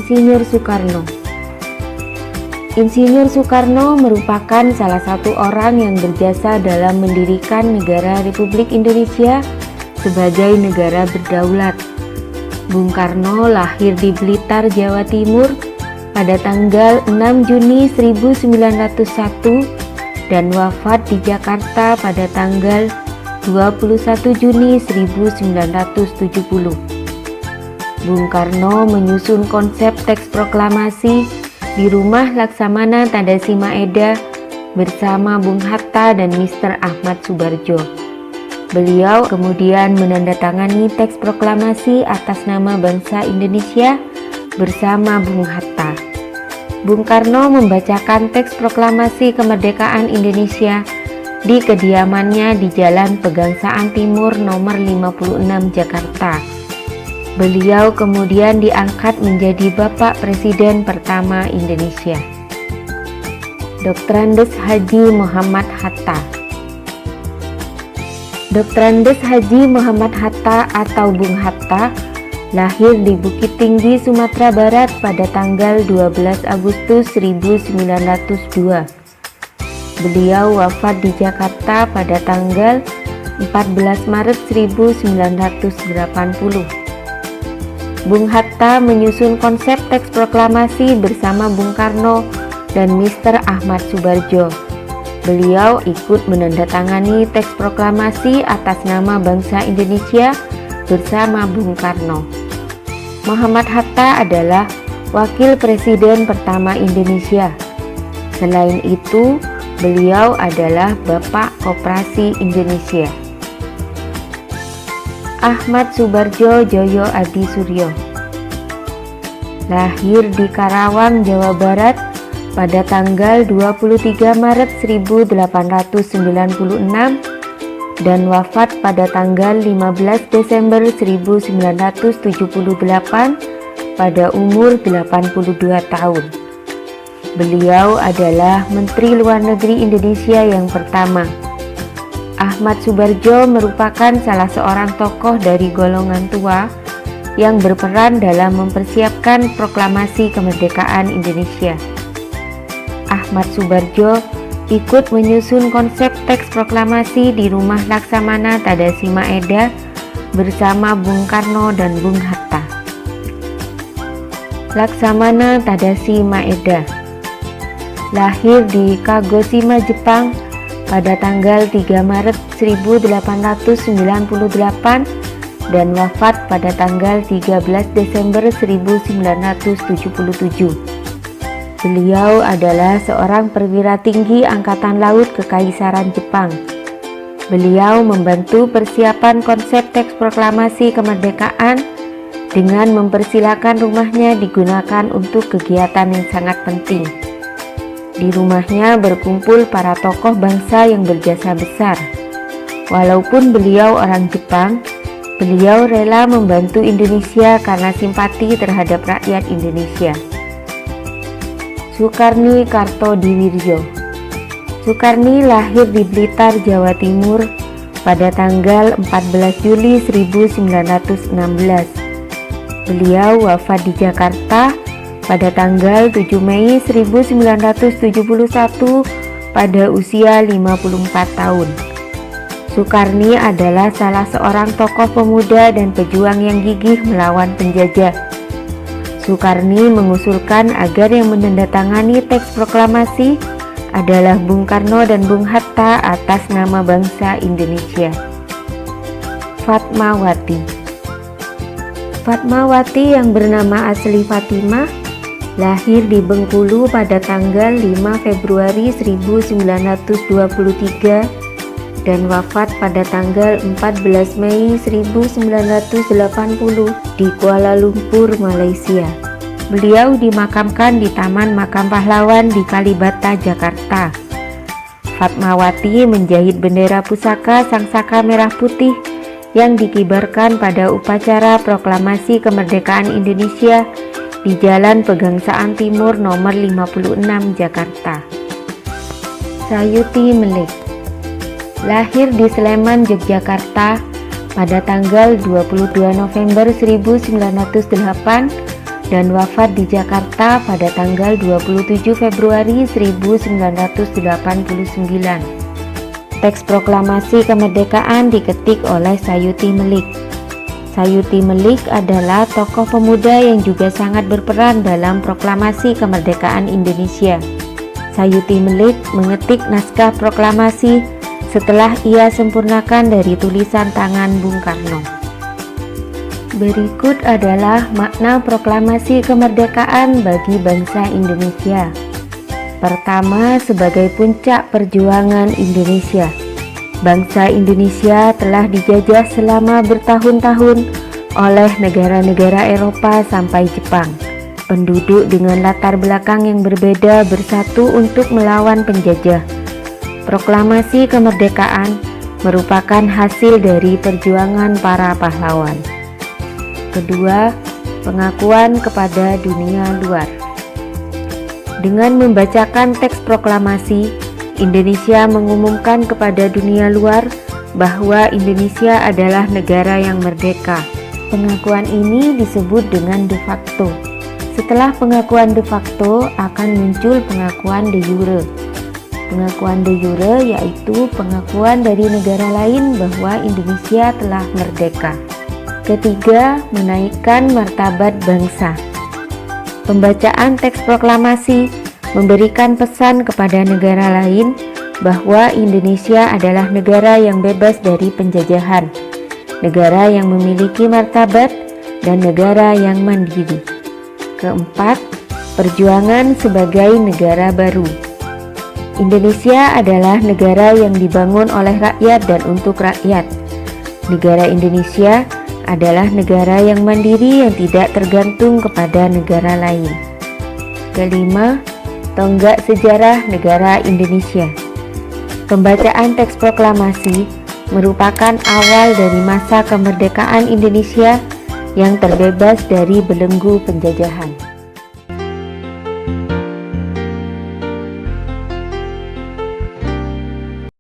Insinyur Soekarno. Insinyur Soekarno merupakan salah satu orang yang berjasa dalam mendirikan negara Republik Indonesia sebagai negara berdaulat. Bung Karno lahir di Blitar, Jawa Timur pada tanggal 6 Juni 1901 dan wafat di Jakarta pada tanggal 21 Juni 1970. Bung Karno menyusun konsep teks proklamasi di rumah Laksamana Tadasi Maeda bersama Bung Hatta dan Mr. Ahmad Soebardjo. Beliau kemudian menandatangani teks proklamasi atas nama bangsa Indonesia bersama Bung Hatta. Bung Karno membacakan teks proklamasi kemerdekaan Indonesia di kediamannya di Jalan Pegangsaan Timur nomor 56 Jakarta. Beliau kemudian diangkat menjadi Bapak Presiden pertama Indonesia. Dr. Andes Haji Muhammad Hatta. Dr. Andes Haji Muhammad Hatta atau Bung Hatta lahir di Bukit Tinggi, Sumatera Barat pada tanggal 12 Agustus 1902. Beliau wafat di Jakarta pada tanggal 14 Maret 1980. Bung Hatta menyusun konsep teks proklamasi bersama Bung Karno dan Mr. Ahmad Soebardjo. Beliau ikut menandatangani teks proklamasi atas nama bangsa Indonesia bersama Bung Karno. Muhammad Hatta adalah Wakil Presiden pertama Indonesia. Selain itu, beliau adalah Bapak Koperasi Indonesia. Ahmad Soebardjo Djoyo Adi Suryo lahir di Karawang, Jawa Barat pada tanggal 23 Maret 1896 dan wafat pada tanggal 15 Desember 1978 pada umur 82 tahun. Beliau adalah Menteri Luar Negeri Indonesia yang pertama. Ahmad Soebardjo merupakan salah seorang tokoh dari golongan tua yang berperan dalam mempersiapkan proklamasi kemerdekaan Indonesia. Ahmad Soebardjo ikut menyusun konsep teks proklamasi di rumah Laksamana Tadasi Maeda bersama Bung Karno dan Bung Hatta. Laksamana Tadasi Maeda lahir di Kagoshima, Jepang pada tanggal 3 Maret 1898 dan wafat pada tanggal 13 Desember 1977. Beliau adalah seorang perwira tinggi Angkatan Laut Kekaisaran Jepang. Beliau membantu persiapan konsep teks proklamasi kemerdekaan dengan mempersilakan rumahnya digunakan untuk kegiatan yang sangat penting. Di rumahnya berkumpul para tokoh bangsa yang berjasa besar. Walaupun beliau orang Jepang, beliau rela membantu Indonesia karena simpati terhadap rakyat Indonesia. Soekarni Kartodiwirjo. Soekarni lahir di Blitar, Jawa Timur pada tanggal 14 Juli 1916. Beliau wafat di Jakarta pada tanggal 7 Mei 1971 pada usia 54 tahun. Soekarni adalah salah seorang tokoh pemuda dan pejuang yang gigih melawan penjajah. Soekarni mengusulkan agar yang menandatangani teks proklamasi adalah Bung Karno dan Bung Hatta atas nama bangsa Indonesia. Fatmawati. Fatmawati yang bernama asli Fatimah lahir di Bengkulu pada tanggal 5 Februari 1923 dan wafat pada tanggal 14 Mei 1980 di Kuala Lumpur, Malaysia. Beliau dimakamkan di Taman Makam Pahlawan di Kalibata, Jakarta. Fatmawati menjahit bendera pusaka Sangsaka Merah Putih yang dikibarkan pada upacara proklamasi kemerdekaan Indonesia di Jalan Pegangsaan Timur nomor 56 Jakarta. Sayuti Melik lahir di Sleman, Yogyakarta pada tanggal 22 November 1908 dan wafat di Jakarta pada tanggal 27 Februari 1989. Teks proklamasi kemerdekaan diketik oleh Sayuti Melik. Sayuti Melik adalah tokoh pemuda yang juga sangat berperan dalam proklamasi kemerdekaan Indonesia. Sayuti Melik mengetik naskah proklamasi setelah ia sempurnakan dari tulisan tangan Bung Karno. Berikut adalah makna proklamasi kemerdekaan bagi bangsa Indonesia. Pertama, sebagai puncak perjuangan Indonesia. Bangsa Indonesia telah dijajah selama bertahun-tahun oleh negara-negara Eropa sampai Jepang. Penduduk dengan latar belakang yang berbeda bersatu untuk melawan penjajah. Proklamasi kemerdekaan merupakan hasil dari perjuangan para pahlawan. Kedua, pengakuan kepada dunia luar. Dengan membacakan teks proklamasi, Indonesia mengumumkan kepada dunia luar bahwa Indonesia adalah negara yang merdeka. Pengakuan ini disebut dengan de facto. Setelah pengakuan de facto akan muncul pengakuan de jure. Pengakuan de jure yaitu pengakuan dari negara lain bahwa Indonesia telah merdeka. Ketiga, menaikkan martabat bangsa. Pembacaan teks proklamasi memberikan pesan kepada negara lain bahwa Indonesia adalah negara yang bebas dari penjajahan, negara yang memiliki martabat, dan negara yang mandiri. Keempat, perjuangan sebagai negara baru. Indonesia adalah negara yang dibangun oleh rakyat dan untuk rakyat. Negara Indonesia adalah negara yang mandiri yang tidak tergantung kepada negara lain. Kelima, tonggak sejarah negara Indonesia. Pembacaan teks proklamasi merupakan awal dari masa kemerdekaan Indonesia yang terbebas dari belenggu penjajahan.